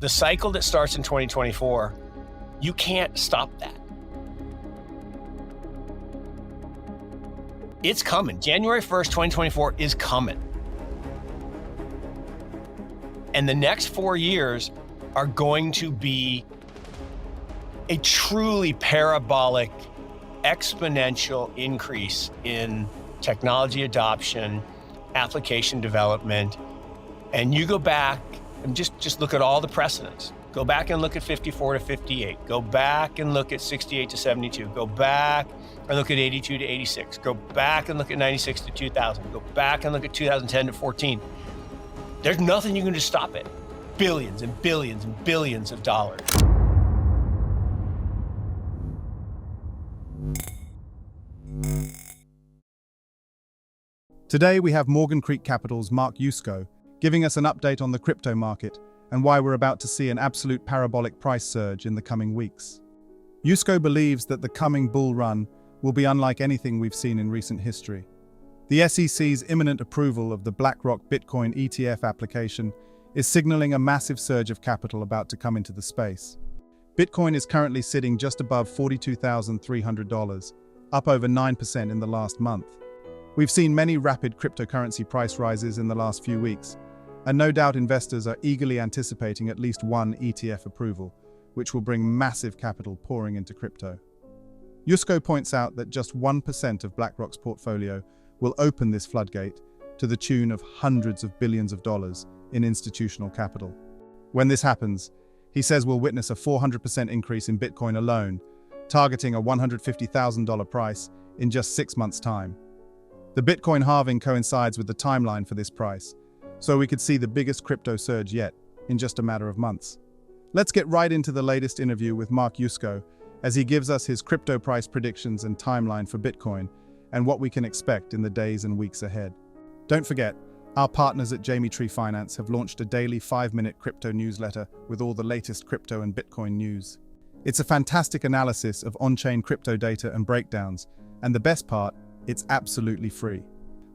The cycle that starts in 2024, you can't stop that. It's coming. January 1st, 2024 is coming. And the next 4 years are going to be a truly parabolic, exponential increase in technology adoption, application development. And you go back and just look at all the precedents. Go back and look at 54 to 58. Go back and look at 68 to 72. Go back and look at 82 to 86. Go back and look at 96 to 2000. Go back and look at 2010 to 14. There's nothing you can do to stop it. Billions and billions and billions of dollars. Today, we have Morgan Creek Capital's Mark Yusko giving us an update on the crypto market and why we're about to see an absolute parabolic price surge in the coming weeks. Yusko believes that the coming bull run will be unlike anything we've seen in recent history. The SEC's imminent approval of the BlackRock Bitcoin ETF application is signaling a massive surge of capital about to come into the space. Bitcoin is currently sitting just above $42,300, up over 9% in the last month. We've seen many rapid cryptocurrency price rises in the last few weeks, and no doubt investors are eagerly anticipating at least one ETF approval, which will bring massive capital pouring into crypto. Yusko points out that just 1% of BlackRock's portfolio will open this floodgate to the tune of hundreds of billions of dollars in institutional capital. When this happens, he says we'll witness a 400% increase in Bitcoin alone, targeting a $150,000 price in just 6 months' time. The Bitcoin halving coincides with the timeline for this price, so we could see the biggest crypto surge yet in just a matter of months. Let's get right into the latest interview with Mark Yusko as he gives us his crypto price predictions and timeline for Bitcoin and what we can expect in the days and weeks ahead. Don't forget, our partners at Jamie Tree Finance have launched a daily 5-minute crypto newsletter with all the latest crypto and Bitcoin news. It's a fantastic analysis of on-chain crypto data and breakdowns, and the best part, it's absolutely free,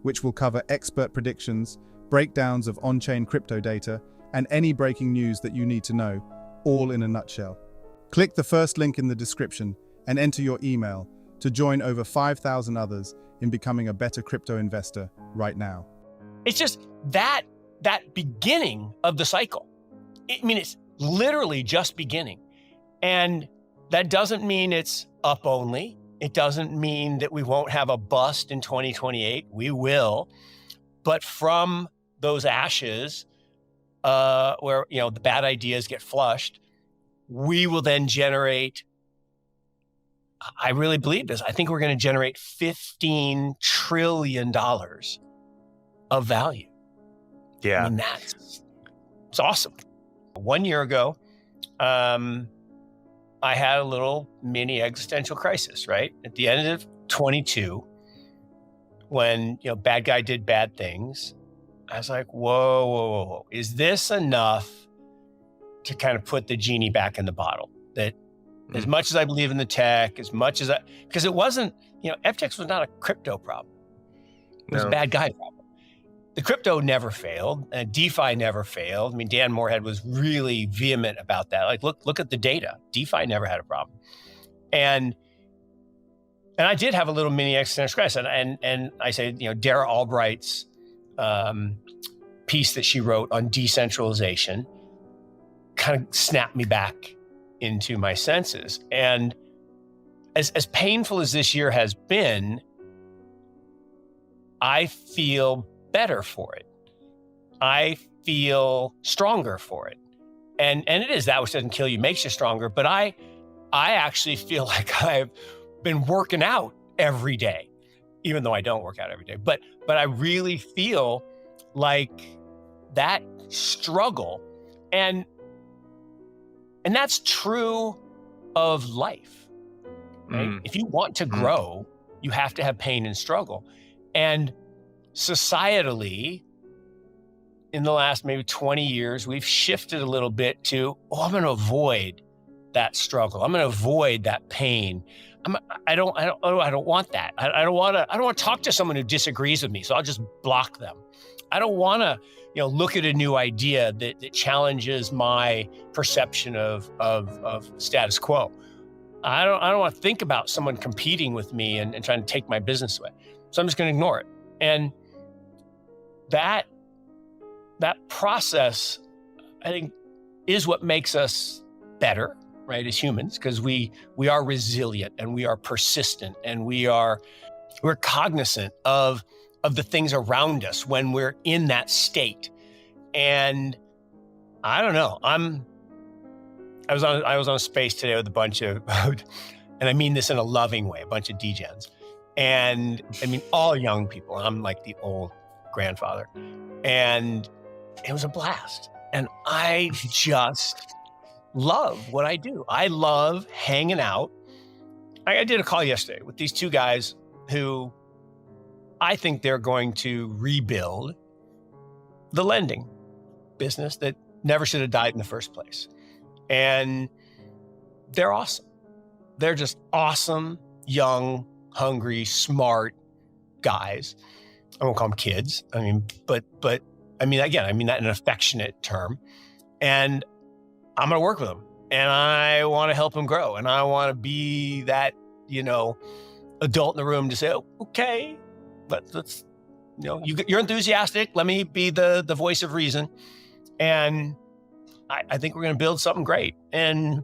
which will cover expert predictions, breakdowns of on-chain crypto data, and any breaking news that you need to know, all in a nutshell. Click the first link in the description and enter your email to join over 5,000 others in becoming a better crypto investor right now. It's just that beginning of the cycle. It's literally just beginning. And that doesn't mean it's up only. It doesn't mean that we won't have a bust in 2028. We will. But from those ashes, where the bad ideas get flushed, we will then generate, I really believe this, I think we're going to generate $15 trillion of value. Yeah. It's awesome. 1 year ago, I had a little mini existential crisis, right? At the end of 22, when, bad guy did bad things, I was like, whoa. Is this enough to kind of put the genie back in the bottle? That as much as I believe in the tech, because it wasn't, FTX was not a crypto problem. It was a bad guy problem. The crypto never failed, and DeFi never failed. Dan Morehead was really vehement about that. Like, look at the data. DeFi never had a problem. And I did have a little mini existential crisis. And I say, Dara Albright's piece that she wrote on decentralization kind of snapped me back into my senses. And as painful as this year has been, I feel better for it. I feel stronger for it. And it is that which doesn't kill you makes you stronger. But I actually feel like I've been working out every day, even though I don't work out every day. But I really feel like that struggle, and that's true of life, right? If you want to grow, you have to have pain and struggle. And societally, in the last maybe 20 years, we've shifted a little bit to, I'm going to avoid that struggle. I'm going to avoid that pain. I don't want that. I don't want to talk to someone who disagrees with me, so I'll just block them. I don't want to look at a new idea that challenges my perception of status quo. I don't want to think about someone competing with me and trying to take my business away. So I'm just going to ignore it. And that process, I think, is what makes us better, right, as humans, because we are resilient and we are persistent and we're cognizant of the things around us when we're in that state. And I don't know, I was on a space today with a bunch of, and I mean this in a loving way, a bunch of degens. And I mean, all young people. I'm like the old grandfather. And it was a blast. And I just love what I do. I love hanging out. I did a call yesterday with these two guys who I think they're going to rebuild the lending business that never should have died in the first place. And they're awesome. They're just awesome, young, hungry, smart guys. I won't call them kids. I mean, but I mean, again, I mean that in an affectionate term. And I'm going to work with them and I want to help them grow. And I want to be that, adult in the room to say, oh, okay, let's, you're enthusiastic. Let me be the voice of reason. And I think we're going to build something great. And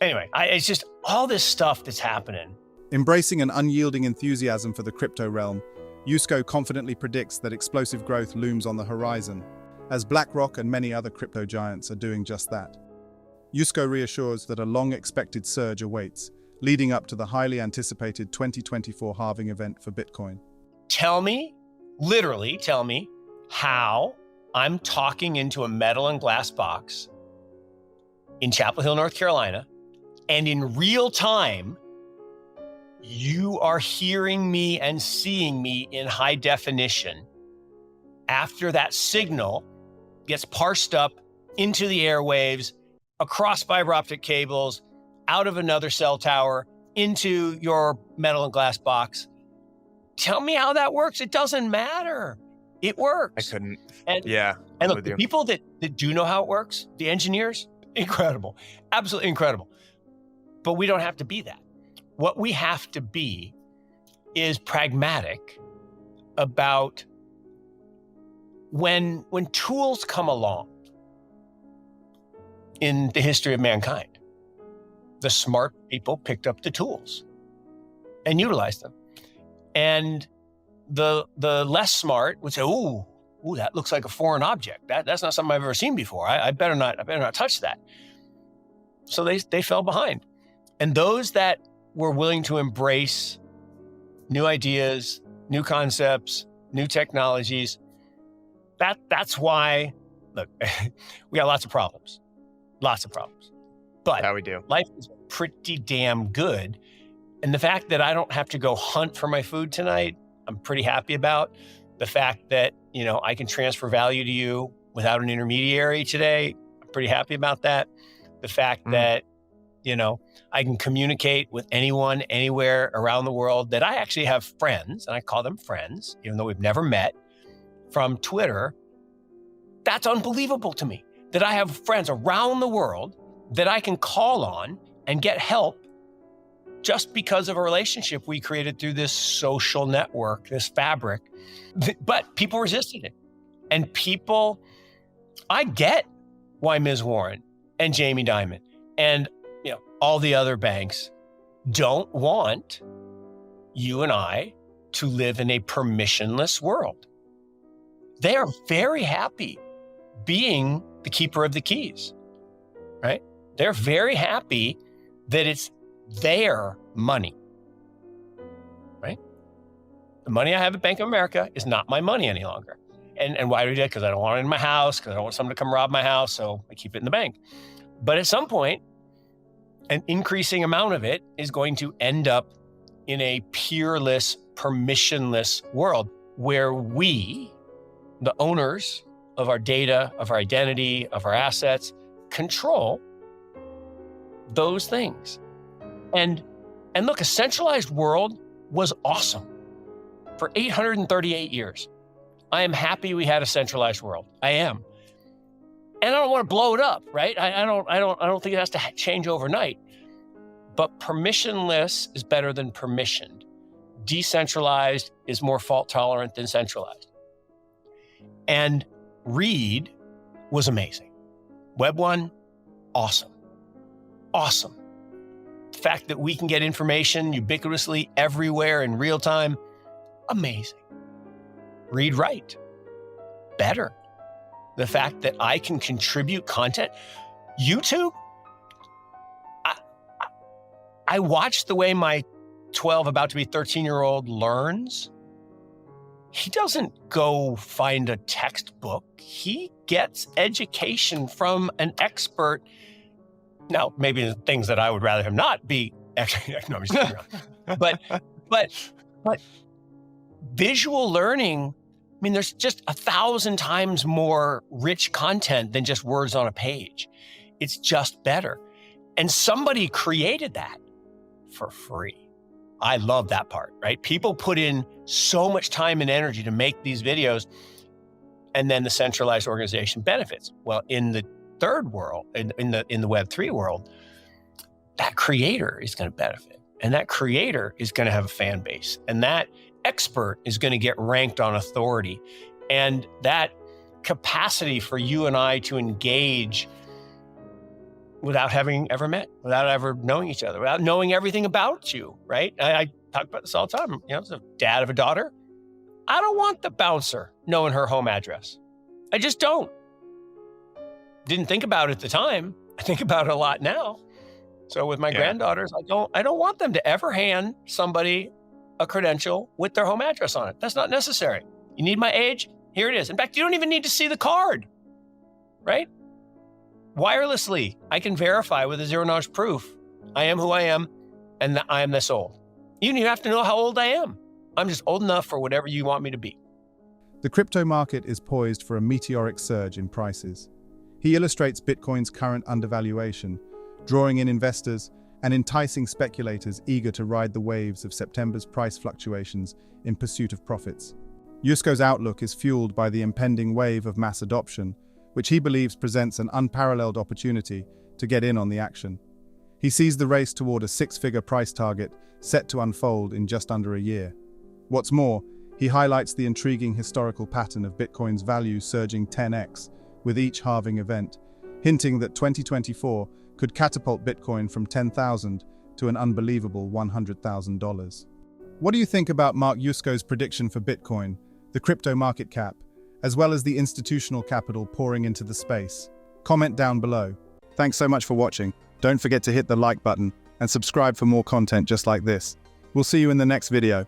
anyway, it's just all this stuff that's happening. Embracing an unyielding enthusiasm for the crypto realm, Yusko confidently predicts that explosive growth looms on the horizon, as BlackRock and many other crypto giants are doing just that. Yusko reassures that a long-expected surge awaits, leading up to the highly anticipated 2024 halving event for Bitcoin. Literally tell me how I'm talking into a metal and glass box in Chapel Hill, North Carolina, and in real time, you are hearing me and seeing me in high definition after that signal gets parsed up into the airwaves, across fiber optic cables, out of another cell tower, into your metal and glass box. Tell me how that works. It doesn't matter. It works. I couldn't. And look, the people that do know how it works, the engineers, incredible, absolutely incredible. But we don't have to be that. What we have to be is pragmatic about when tools come along in the history of mankind, the smart people picked up the tools and utilized them. And the less smart would say, ooh, that looks like a foreign object. That's not something I've ever seen before. I better not touch that. So they fell behind. And those that were willing to embrace new ideas, new concepts, new technologies, that's why, look, we got lots of problems. But yeah, we do. Life is pretty damn good. And the fact that I don't have to go hunt for my food tonight, I'm pretty happy about. The fact that, I can transfer value to you without an intermediary today, I'm pretty happy about that. The fact that, I can communicate with anyone, anywhere around the world, that I actually have friends, and I call them friends, even though we've never met, from Twitter. That's unbelievable to me, that I have friends around the world that I can call on and get help just because of a relationship we created through this social network, this fabric. But people resisted it. And I get why Ms. Warren and Jamie Dimon and all the other banks don't want you and I to live in a permissionless world. They are very happy being the keeper of the keys, right? They're very happy that it's their money, right? The money I have at Bank of America is not my money any longer. And why do we do that? Because I don't want it in my house, because I don't want someone to come rob my house, so I keep it in the bank. But at some point, an increasing amount of it is going to end up in a peerless, permissionless world where we, the owners of our data, of our identity, of our assets, control those things. And look, a centralized world was awesome for 838 years. I am happy we had a centralized world. I am. And I don't want to blow it up, right? I don't think it has to change overnight. But permissionless is better than permissioned. Decentralized is more fault tolerant than centralized. And read was amazing. Web 1, awesome. Awesome. The fact that we can get information ubiquitously everywhere in real time, amazing. Read write, better. The fact that I can contribute content. YouTube, I watch the way my 12, about to be 13-year-old learns. He doesn't go find a textbook. He gets education from an expert. Now, maybe the things that I would rather him not be. Actually, no, I'm just kidding around. But visual learning, I mean, there's just 1,000 times more rich content than just words on a page. It's just better. And somebody created that for free. I love that part, right? People put in so much time and energy to make these videos, and then the centralized organization benefits. Well, in the third world, in the Web3 world, that creator is going to benefit, and that creator is going to have a fan base, and that expert is going to get ranked on authority, and that capacity for you and I to engage without having ever met, without ever knowing each other, without knowing everything about you, right? I talk about this all the time. You know, as a dad of a daughter, I don't want the bouncer knowing her home address. I just don't. Didn't think about it at the time. I think about it a lot now. So with my granddaughters, I don't want them to ever hand somebody a credential with their home address on it. That's not necessary. You need my age? Here it is. In fact, you don't even need to see the card, right? Wirelessly, I can verify with a zero-knowledge proof. I am who I am, and that I am this old. You don't even have to know how old I am. I'm just old enough for whatever you want me to be. The crypto market is poised for a meteoric surge in prices. He illustrates Bitcoin's current undervaluation, drawing in investors and enticing speculators eager to ride the waves of September's price fluctuations in pursuit of profits. Yusko's outlook is fueled by the impending wave of mass adoption, which he believes presents an unparalleled opportunity to get in on the action. He sees the race toward a six-figure price target set to unfold in just under a year. What's more, he highlights the intriguing historical pattern of Bitcoin's value surging 10x with each halving event, hinting that 2024 could catapult Bitcoin from $10,000 to an unbelievable $100,000. What do you think about Mark Yusko's prediction for Bitcoin, the crypto market cap, as well as the institutional capital pouring into the space? Comment down below. Thanks so much for watching. Don't forget to hit the like button and subscribe for more content just like this. We'll see you in the next video.